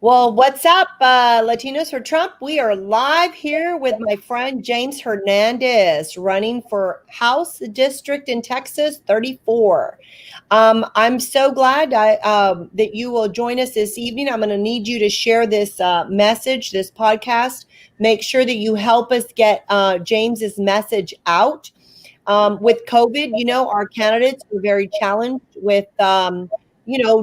Well, what's up, Latinos for Trump? We are live here with my friend James Hernandez, running for House District in Texas 34. I'm so glad that you will join us this evening. I'm going to need you to share this message, this podcast. Make sure that you help us get James's message out. With COVID, our candidates were very challenged with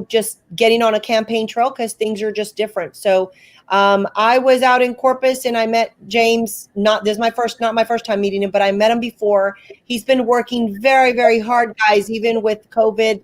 just getting on a campaign trail because things are just different. So I was out in Corpus and I met James. Not my first time meeting him, but I met him before. He's been working very, very hard, guys, even with COVID,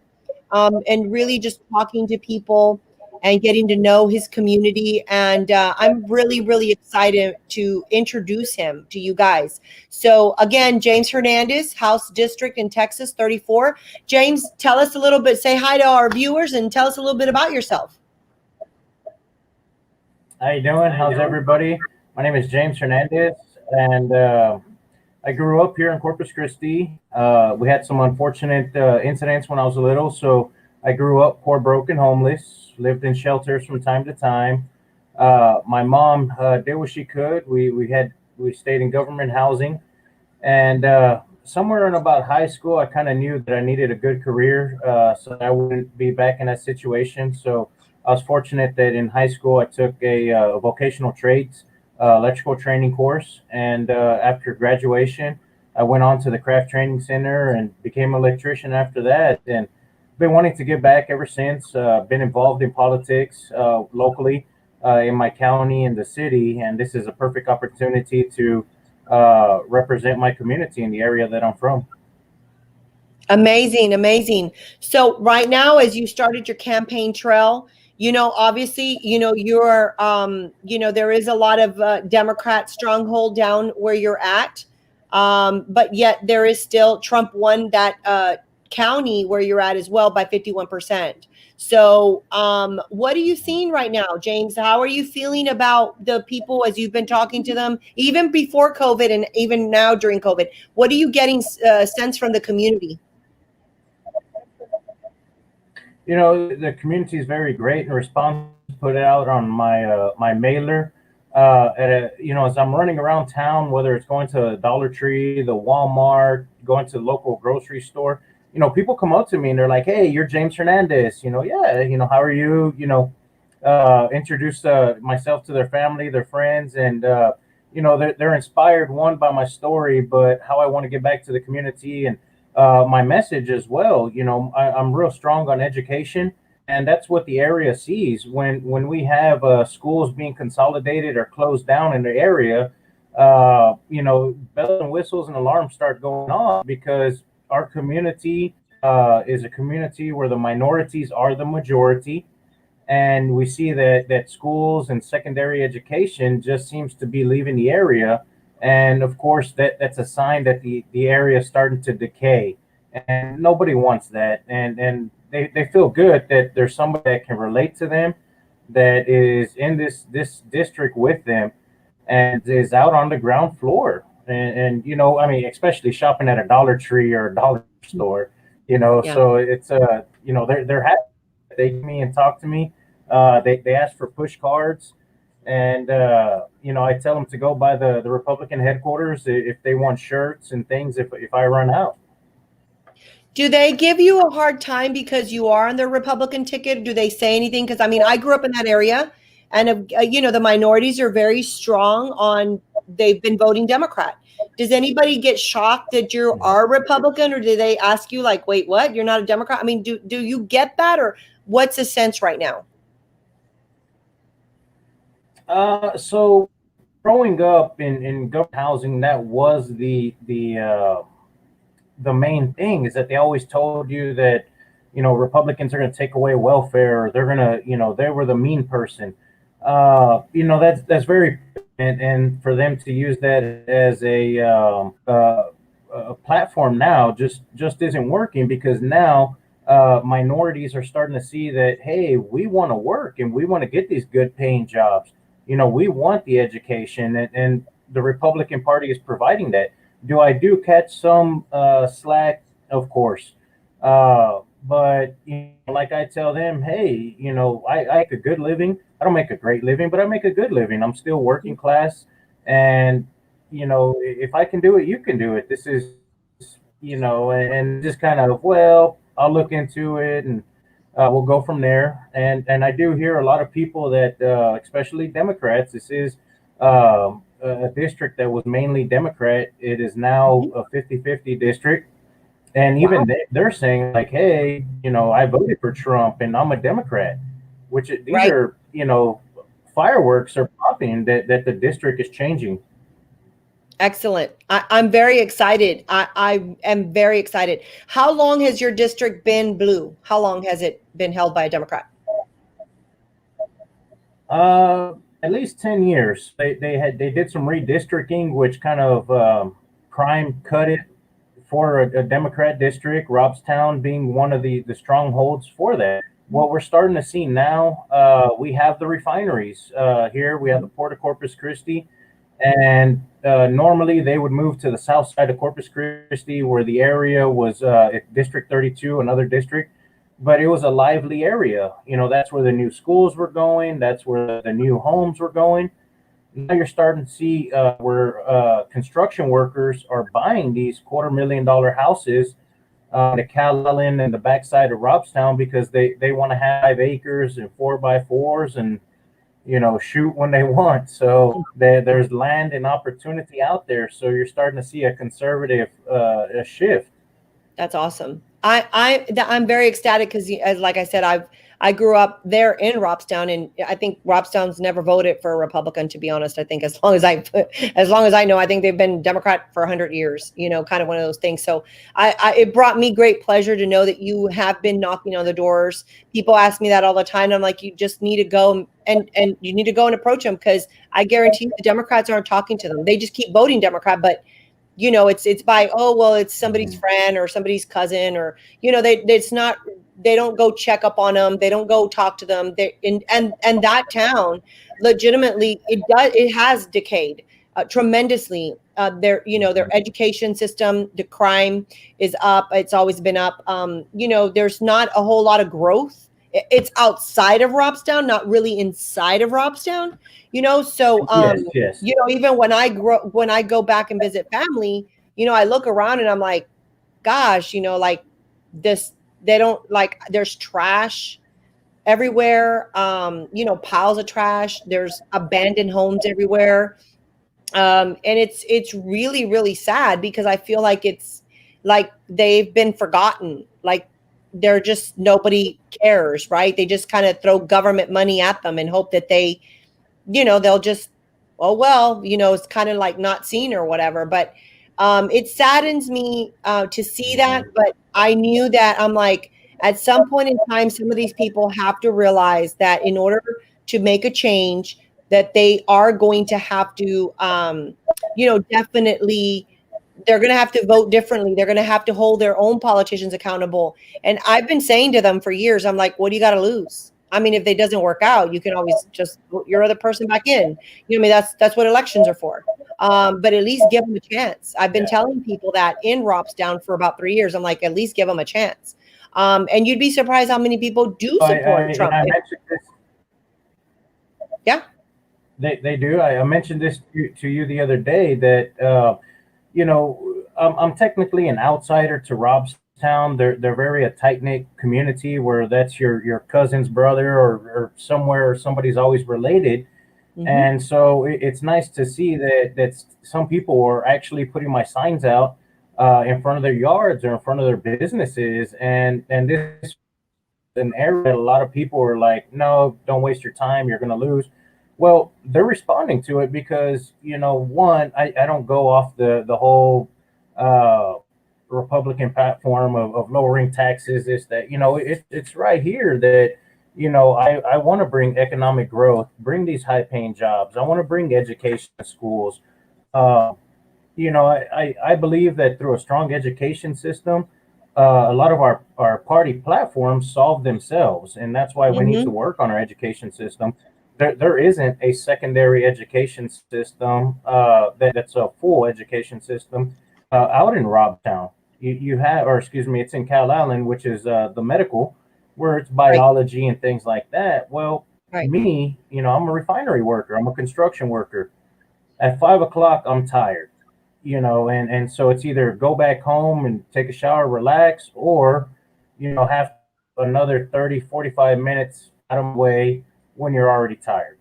and really just talking to people and getting to know his community. And I'm really, really excited to introduce him to you guys. So again, James Hernandez, House District in Texas 34. James, tell us a little bit, say hi to our viewers and tell us a little bit about yourself. How you doing? How's everybody? My name is James Hernandez, and I grew up here in Corpus Christi. We had some unfortunate incidents when I was little, so I grew up poor, broken, homeless, lived in shelters from time to time. My mom did what she could. We stayed in government housing, and somewhere in about high school, I kind of knew that I needed a good career, so that I wouldn't be back in that situation. So I was fortunate that in high school I took a vocational trades electrical training course, and after graduation, I went on to the craft training center and became an electrician after that. And been wanting to give back ever since. Been involved in politics locally in my county and the city, and this is a perfect opportunity to represent my community in the area that I'm from. Amazing, amazing. So right now, as you started your campaign trail, obviously, there is a lot of Democrat stronghold down where you're at. But yet there is still Trump won that county where you're at as well by 51%. So what are you seeing right now, James? How are you feeling about the people as you've been talking to them, even before COVID and even now during COVID? What are you getting sense from the community? The community is very great. The response put out on my mailer. As I'm running around town, whether it's going to Dollar Tree, the Walmart, going to the local grocery store, people come up to me and they're like, "Hey, you're James Hernandez." Yeah. How are you? Introduce myself to their family, their friends, and they're inspired, one, by my story, but how I want to get back to the community and my message as well. I'm real strong on education, and that's what the area sees when we have schools being consolidated or closed down in the area. Bells and whistles and alarms start going off because our community is a community where the minorities are the majority, and we see that schools and secondary education just seems to be leaving the area. And of course, that's a sign that the area is starting to decay, and nobody wants that. And they feel good that there's somebody that can relate to them, that is in this district with them, and is out on the ground floor. And especially shopping at a Dollar Tree or a dollar store. Yeah. So it's they're happy. They give me and talk to me. They ask for push cards, and I tell them to go by the Republican headquarters if they want shirts and things if I run out. Do they give you a hard time because you are on the Republican ticket? Do they say anything? Because I grew up in that area, and the minorities are very strong on. They've been voting Democrat. Does anybody get shocked that you are Republican, or do they ask you like, "Wait, what? You're not a Democrat?" Do you get that, or what's the sense right now? So growing up in government housing, that was the main thing, is that they always told you that Republicans are going to take away welfare, or they're going to they were the mean person. That's very, and for them to use that as a platform now just isn't working, because now minorities are starting to see that, hey, we want to work and we want to get these good paying jobs. We want the education, and the Republican Party is providing that. Do catch some slack? Of course. But like I tell them, hey, I make a good living. I don't make a great living, but I make a good living. I'm still working class, and if I can do it, you can do it. This is, and they just kind of, well, I'll look into it, and we'll go from there. And I do hear a lot of people that, especially Democrats, this is a district that was mainly Democrat. It is now Mhm. a 50-50 district, and even Wow. they're saying like, hey, I voted for Trump and I'm a Democrat, these Right. are, fireworks are popping that the district is changing. Excellent. I'm very excited. I am very excited. How long has your district been blue? How long has it been held by a Democrat? At least 10 years. They did some redistricting, which kind of prime cut it for a Democrat district, Robstown being one of the strongholds for that. What we're starting to see now, we have the refineries here. We have the Port of Corpus Christi, and normally they would move to the south side of Corpus Christi, where the area was District 32, another district, but it was a lively area. That's where the new schools were going. That's where the new homes were going. Now you're starting to see where construction workers are buying these $250,000 houses the Cal Allen and the backside of Robstown because they want to have 5 acres and 4x4s and shoot when they want. So there's land and opportunity out there. So you're starting to see a conservative a shift. That's awesome. I'm very ecstatic because, as like I said, I grew up there in Robstown, and I think Robstown's never voted for a Republican. To be honest, I think as long as I know, I think they've been Democrat for 100 years. Kind of one of those things. So it brought me great pleasure to know that you have been knocking on the doors. People ask me that all the time. And I'm like, you just need to go and you need to go and approach them, because I guarantee you the Democrats aren't talking to them. They just keep voting Democrat, but it's by, oh well, it's somebody's Mhm. friend or somebody's cousin, or it's not, they don't go check up on them, they don't go talk to them. They and that town, legitimately, it has decayed tremendously. Their education system, the crime is up. It's always been up. There's not a whole lot of growth. It's outside of Robstown, not really inside of Robstown. So Yes, yes. even when I go back and visit family, I look around and I'm like, gosh, like this, they don't, like, there's trash everywhere, piles of trash, there's abandoned homes everywhere. And it's really, really sad, because I feel like it's like they've been forgotten. Like, they're just, nobody cares, right? They just kind of throw government money at them and hope that they'll just, oh well, it's kind of like not seen or whatever. But it saddens me to see that. Mhm. But I knew that, I'm like, at some point in time, some of these people have to realize that in order to make a change, that they are going to have to, definitely, they're going to have to vote differently. They're going to have to hold their own politicians accountable. And I've been saying to them for years, I'm like, what do you got to lose? I mean, if it doesn't work out, you can always just vote your other person back in. I mean, that's what elections are for. But at least give them a chance. I've been Yeah. telling people that in Ropsdown for about 3 years. I'm like, at least give them a chance. And you'd be surprised how many people do support Trump. I mentioned this. Yeah. They do. I mentioned this to you the other day that I'm technically an outsider to Robstown. They're very a tight knit community where that's your cousin's brother or somewhere somebody's always related. Hmm. And so it's nice to see that some people are actually putting my signs out in front of their yards or in front of their businesses, and this an area that a lot of people are like, no, don't waste your time, you're going to lose. Well, they're responding to it because one, I don't go off the whole uh, Republican platform of lowering taxes. This that it's right here that I want to bring economic growth, bring these high paying jobs. I want to bring education to schools. Uh, I believe that through a strong education system, a lot of our party platforms solve themselves. And that's why we need to Hmm. work on our education system. There isn't a secondary education system that's a full education system out in Robtown. You have, or excuse me, it's in Cal Allen, which is the medical, where it's Right. biology and things like that. Well, Right. me, I'm a refinery worker. I'm a construction worker. At 5 o'clock, I'm tired, and so it's either go back home and take a shower, relax, or, have another 30, 45 minutes out of the way when you're already tired.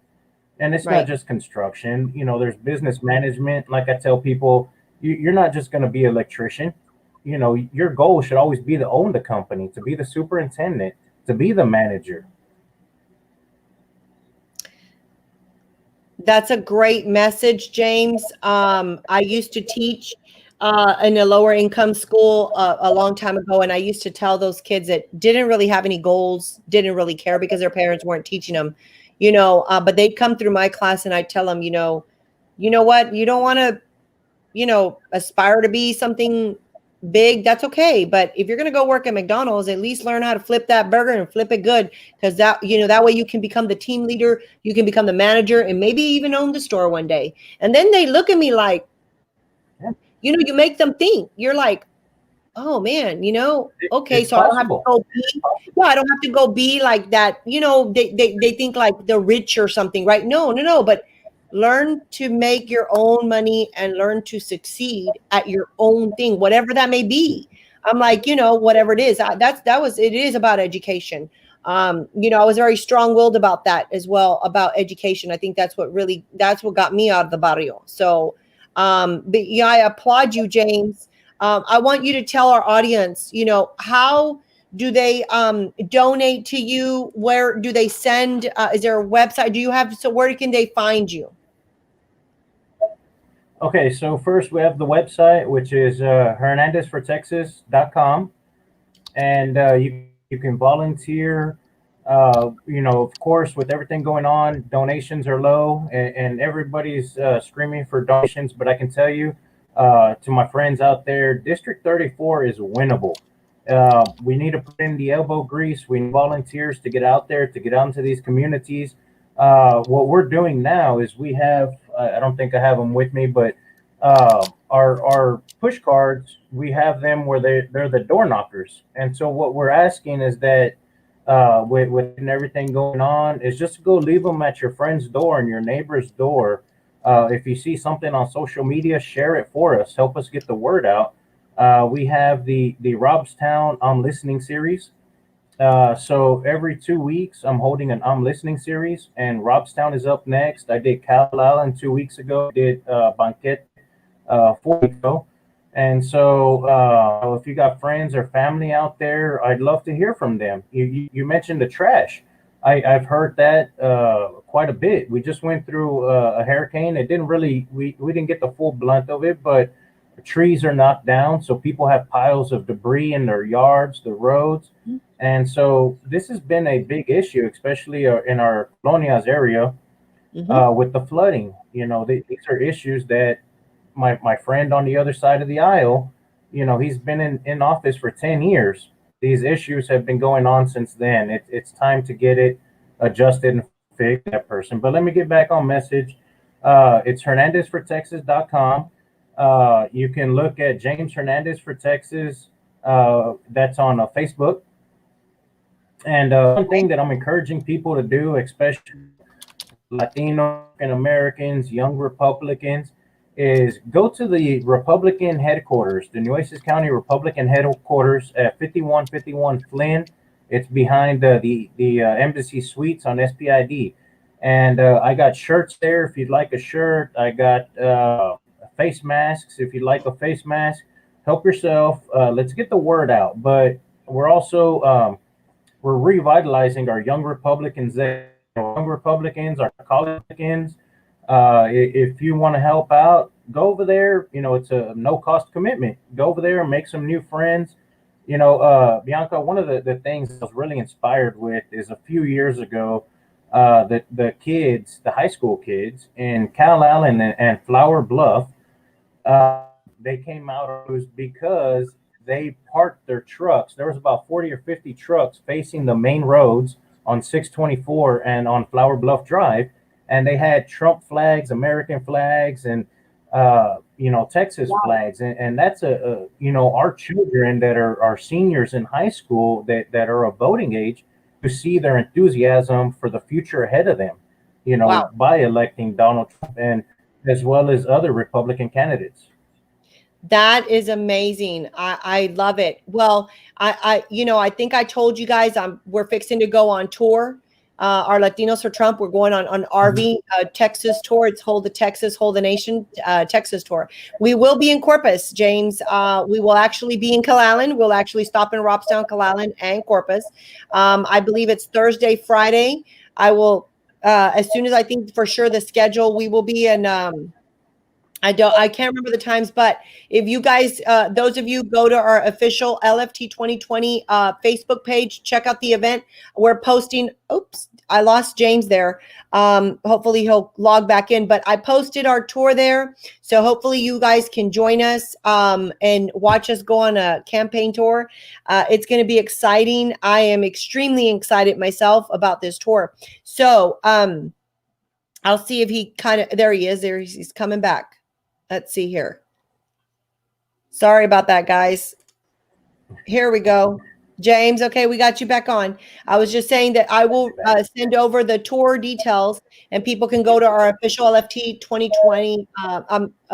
And it's not Right. just construction, there's business management. Like I tell people, you're not just going to be an electrician. Your goal should always be to own the company, to be the superintendent, to be the manager. That's a great message, James. I used to teach in a lower income school a long time ago, and I used to tell those kids that didn't really have any goals, didn't really care because their parents weren't teaching them, but they'd come through my class and I'd tell them, you know what, you don't want to, aspire to be something big, that's okay. But if you're going to go work at McDonald's, at least learn how to flip that burger and flip it good. Because that way you can become the team leader, you can become the manager, and maybe even own the store one day. And then they look at me like, Yeah, you make them think. You're like, oh man, okay, it's so I don't have to possible. go be, yeah, I don't have to go be like that. They think like they're rich or something, right? No, no, no. But learn to make your own money and learn to succeed at your own thing, whatever that may be. I'm like, whatever it is. It is about education. I was very strong-willed about that as well, about education. I think that's what got me out of the barrio. So, but yeah, I applaud you, James. I want you to tell our audience, how do they donate to you? Where do they send? Is there a website? So where can they find you? Okay, so first we have the website, which is hernandezfortexas.com. And you can volunteer. Of course, with everything going on, donations are low, and everybody's screaming for donations. But I can tell you, to my friends out there, District 34 is winnable. We need to put in the elbow grease. We need volunteers to get out there, to get out into these communities. What we're doing now is we have, I don't think I have them with me, but our push cards, we have them where they're the door knockers. And so what we're asking is that with everything going on, is just to go leave them at your friend's door and your neighbor's door. If you see something on social media, share it for us. Help us get the word out. We have the Robstown Listening series. So every 2 weeks, I'm holding an Listening series, and Robstown is up next. I did Cal Allen 2 weeks ago. Did Banquet 4 weeks ago. And so, if you got friends or family out there, I'd love to hear from them. You mentioned the trash. I've heard that quite a bit. We just went through a hurricane. It didn't really, we didn't get the full blunt of it, but trees are knocked down. So people have piles of debris in their yards, the roads. And so this has been a big issue, especially in our Colonias area Mm-hmm. with the flooding. These are issues that my friend on the other side of the aisle, he's been in office for 10 years. These issues have been going on since then. It's time to get it adjusted and fix that person. But let me get back on message. It's hernandezfortexas.com. You can look at James Hernandez for Texas. That's on Facebook. And one thing that I'm encouraging people to do, especially Latino and Americans, young Republicans, is go to the Republican headquarters, the Nueces County Republican headquarters at 5151 Flynn. It's behind the Embassy Suites on SPID. And I got shirts there if you'd like a shirt. I got face masks if you'd like a face mask. Help yourself. Let's get the word out. But we're also we're revitalizing our young Republicans there. Young Republicans, our college Republicans. If you want to help out, go over there. It's a no cost commitment. Go over there and make some new friends. Bianca, one of the things I was really inspired with is a few years ago, the kids, the high school kids in Cal Allen and Flower Bluff, they came out. It was because they parked their trucks. There was about 40 or 50 trucks facing the main roads on 624 and on Flower Bluff Drive, and they had Trump flags, American flags, and Texas Wow. flags, and that's our children that are seniors in high school that are of voting age, to see their enthusiasm for the future ahead of them, Wow. by electing Donald Trump, and as well as other Republican candidates. That is amazing. I love it. Well, I think I told you guys we're fixing to go on tour. Our Latinos for Trump. We're going on RV Texas tour. It's Hold the Texas, Hold the Nation Texas tour. We will be in Corpus, James. We will actually be in Calallen. We'll actually stop in Robstown, Calallen, and Corpus. I believe it's Thursday, Friday. I will as soon as I think for sure the schedule. We will be in. I can't remember the times, but if you guys, those of you go to our official LFT 2020 Facebook page, check out the event. We're posting, oops, I lost James there. Hopefully he'll log back in, but I posted our tour there. So hopefully you guys can join us and watch us go on a campaign tour. It's going to be exciting. I am extremely excited myself about this tour. So I'll see if he there he is. He's coming back. Let's see here. Sorry about that, guys. Here we go. James, okay, we got you back on. I was just saying that I will send over the tour details, and people can go to our official LFT 2020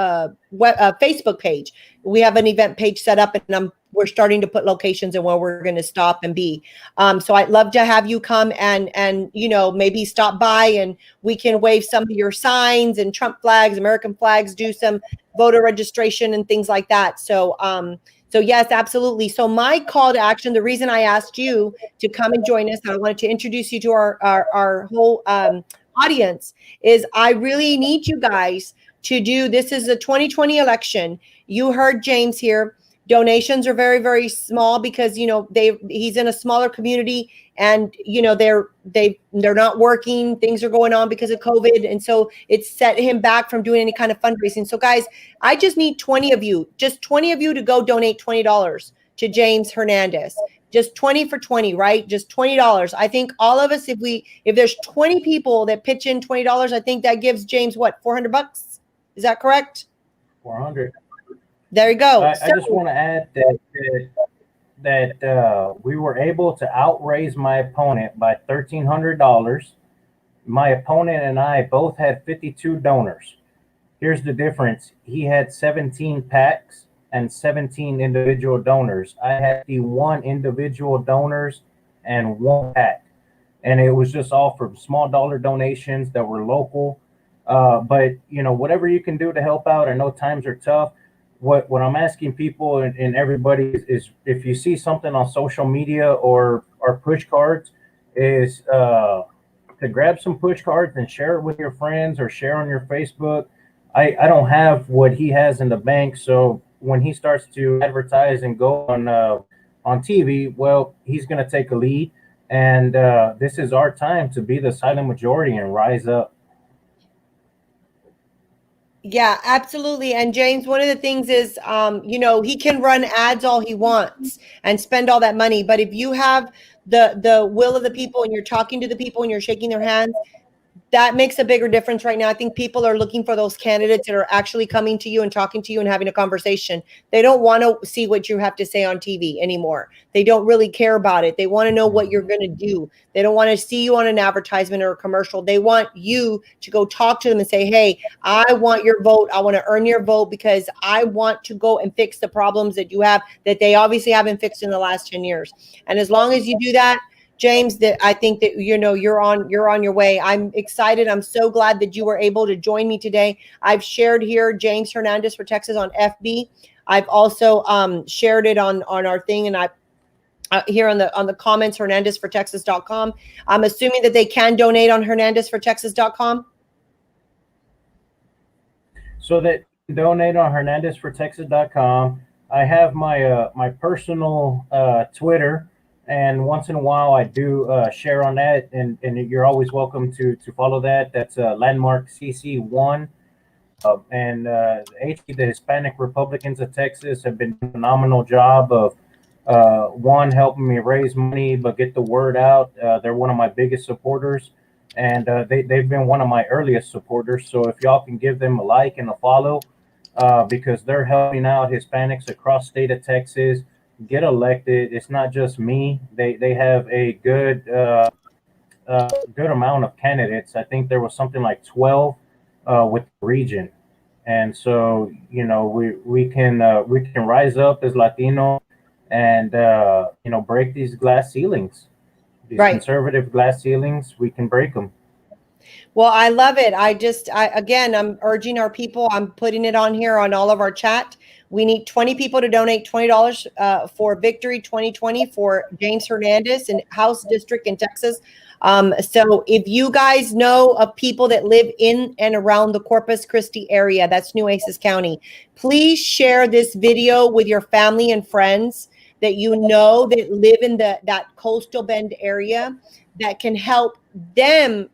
Facebook page. We have an event page set up, and we're starting to put locations and where we're going to stop and be. So I'd love to have you come and maybe stop by, and we can wave some of your signs and Trump flags, American flags, do some voter registration and things like that. So yes, absolutely. So my call to action, the reason I asked you to come and join us, and I wanted to introduce you to our whole audience, is I really need you guys to do, this is a 2020 election. You heard James here. Donations are very, very small because, he's in a smaller community, and, they're not working. Things are going on because of COVID. And so it's set him back from doing any kind of fundraising. So guys, I just need 20 of you, just 20 of you to go donate $20 to James Hernandez. Just 20 for 20, right? Just $20. I think all of us, if there's 20 people that pitch in $20, I think that gives James what, $400? Is that correct? 400. There you go. I just want to add that we were able to outraise my opponent by $1,300. My opponent and I both had 52 donors. Here's the difference. He had 17 PACs and 17 individual donors. I had the one individual donors and one PAC. And it was just all from small dollar donations that were local. But, whatever you can do to help out, I know times are tough. What I'm asking people and everybody is, if you see something on social media or push cards, is to grab some push cards and share it with your friends or share on your Facebook. I don't have what he has in the bank, so when he starts to advertise and go on TV, well, he's going to take a lead, and this is our time to be the silent majority and rise up. Yeah, absolutely. And James, one of the things is, he can run ads all he wants and spend all that money. But if you have the will of the people, and you're talking to the people and you're shaking their hands, that makes a bigger difference right now. I think people are looking for those candidates that are actually coming to you and talking to you and having a conversation. They don't want to see what you have to say on TV anymore. They don't really care about it. They want to know what you're going to do. They don't want to see you on an advertisement or a commercial. They want you to go talk to them and say, hey, I want your vote. I want to earn your vote because I want to go and fix the problems that you have, that they obviously haven't fixed in the last 10 years. And as long as you do that, James, that I think that you're on your way. I'm excited. I'm so glad that you were able to join me today. I've shared here James Hernandez for Texas on FB. I've also shared it on our thing, and I here on the comments, hernandezfortexas.com. I'm assuming that they can donate on hernandezfortexas.com. So that you can donate on hernandezfortexas.com. I have my personal Twitter, and once in a while I do share on that, and you're always welcome to follow that. That's Landmark CC1. And the Hispanic Republicans of Texas have been doing a phenomenal job of one, helping me raise money but get the word out. They're one of my biggest supporters, and they've been one of my earliest supporters. So if y'all can give them a like and a follow, because they're helping out Hispanics across state of Texas get elected. It's not just me. They have a good amount of candidates. I think there was something like 12 with the region, and so we can rise up as Latino and break these glass ceilings, these Right. conservative glass ceilings. We can break them. Well, I love it. Again, I'm urging our people, I'm putting it on here on all of our chat. We need 20 people to donate $20 for Victory 2020 for James Hernandez in House District in Texas. So if you guys know of people that live in and around the Corpus Christi area, that's Nueces County, please share this video with your family and friends that you know that live in that coastal bend area, that can help them,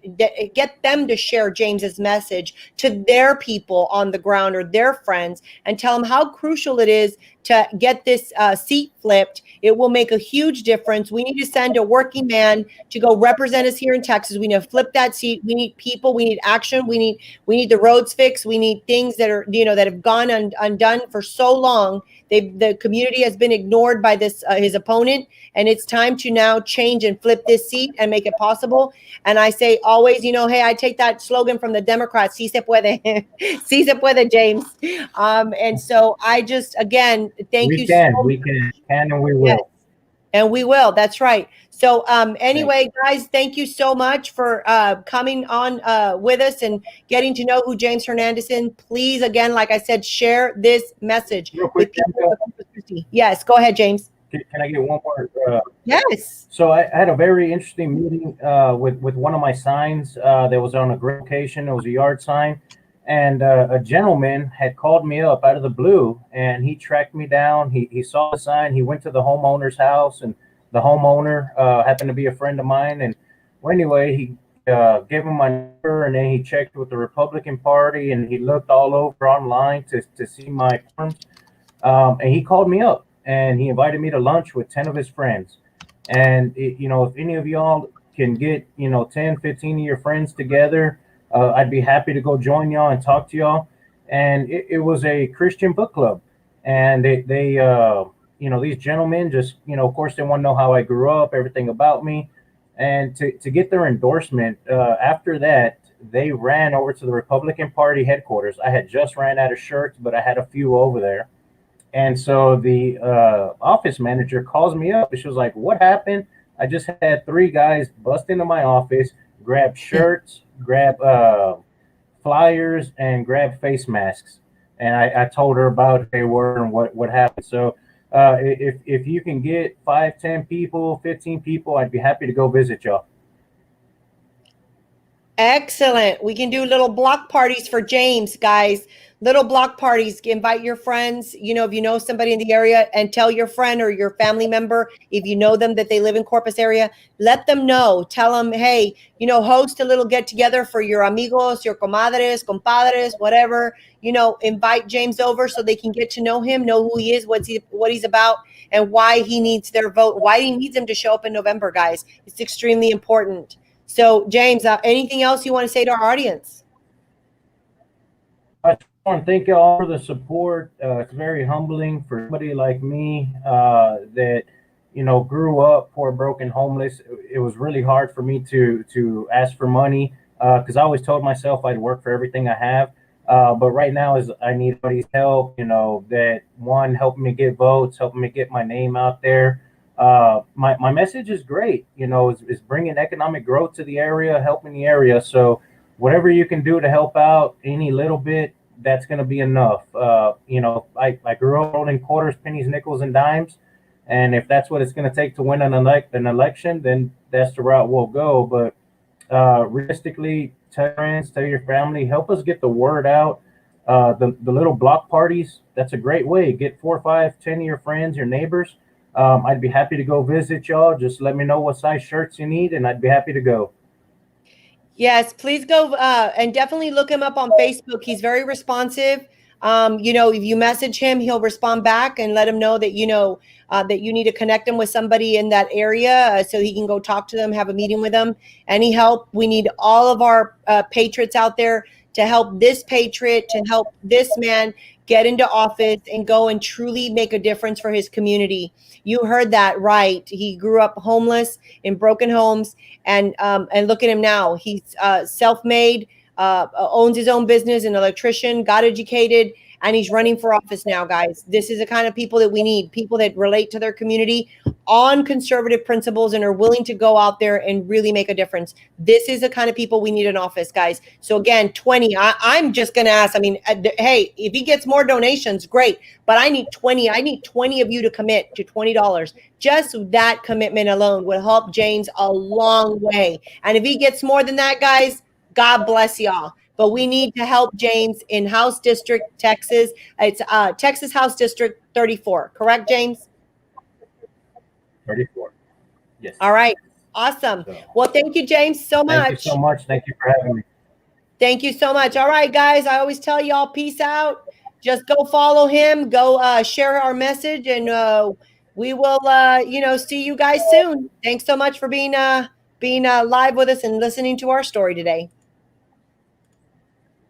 get them to share James's message to their people on the ground or their friends, and tell them how crucial it is to get this seat flipped. It will make a huge difference. We need to send a working man to go represent us here in Texas. We need to flip that seat. We need people. We need action. We need the roads fixed. We need things that are, that have gone undone for so long. The community has been ignored by this his opponent, and it's time to now change and flip this seat and make it possible. And I say always, hey, I take that slogan from the Democrats: "Si se puede, si se puede," James. And so I just, again, thank We you so can, much. we can, and we Yes, will. and we will. That's right. So Thank anyway, guys, thank you so much for coming on with us and getting to know who James Hernandez is. Please, again, like I said, share this message you. Real quick, with people. Bianca, Yes, go ahead, James. can I get one more? Yes. So I had a very interesting meeting with one of my signs that was on a great location. It was a yard sign, and a gentleman had called me up out of the blue, and he tracked me down. He saw the sign. He went to the homeowner's house, and the homeowner happened to be a friend of mine. And well, anyway, he gave him my number, and then he checked with the Republican Party, and he looked all over online to see my forms. And he called me up, and he invited me to lunch with 10 of his friends. And if any of y'all can get 10, 15 of your friends together, I'd be happy to go join y'all and talk to y'all. And it was a Christian book club, and these gentlemen just, of course, they want to know how I grew up, everything about me. And to get their endorsement, after that, they ran over to the Republican Party headquarters. I had just ran out of shirts, but I had a few over there. And so the office manager calls me up, and she was like, "What happened? I just had three guys bust into my office, grab shirts, grab flyers, and grab face masks." And I told her about who they were and what happened. So if you can get 5, 10 people, 15 people, I'd be happy to go visit y'all. Excellent. We can do little block parties for James, guys. Little block parties. Invite your friends. If you know somebody in the area, and tell your friend or your family member, if you know them, that they live in Corpus area, let them know. Tell them, hey, host a little get together for your amigos, your comadres, compadres, whatever. Invite James over so they can get to know him, know who he is, what he's about, and why he needs their vote, why he needs them to show up in November, guys. It's extremely important. So, James, anything else you want to say to our audience? I just want to thank you all for the support. It's very humbling for somebody like me that grew up poor, broken, homeless. It was really hard for me to ask for money because I always told myself I'd work for everything I have. But right now, is I need everybody's help. That one helping me get votes, helping me get my name out there. My message is great. Is bringing economic growth to the area, helping the area. So whatever you can do to help out any little bit, that's going to be enough. I grew up holding quarters, pennies, nickels, and dimes. And if that's what it's going to take to win an election, then that's the route we'll go. But realistically, tell your friends, tell your family, help us get the word out. The little block parties, that's a great way. Get 4, 5, 10 of your friends, your neighbors. I'd be happy to go visit y'all. Just let me know what size shirts you need, and I'd be happy to go. Yes, please go and definitely look him up on Facebook. He's very responsive. If you message him, he'll respond back and let him know that that you need to connect him with somebody in that area so he can go talk to them, have a meeting with them. Any help? We need all of our patriots out there to help this patriot, to help this man get into office and go and truly make a difference for his community. You heard that right. He grew up homeless in broken homes, and look at him now. He's self-made, owns his own business, an electrician, got educated, and he's running for office now, guys. This is the kind of people that we need, people that relate to their community on conservative principles and are willing to go out there and really make a difference. This is the kind of people we need in office, guys. So again, 20, I'm just going to ask, I mean, hey, if he gets more donations, great, but I need 20. I need 20 of you to commit to $20. Just that commitment alone would help James a long way. And if he gets more than that, guys, God bless y'all. But we need to help James in House District, Texas. It's Texas House District 34. Correct, James? 34. Yes. All right. Awesome. So, well, thank you, James, so much. Thank you so much. Thank you for having me. Thank you so much. All right, guys. I always tell y'all, peace out. Just go follow him. Go share our message, and we will, see you guys soon. Thanks so much for being live with us and listening to our story today.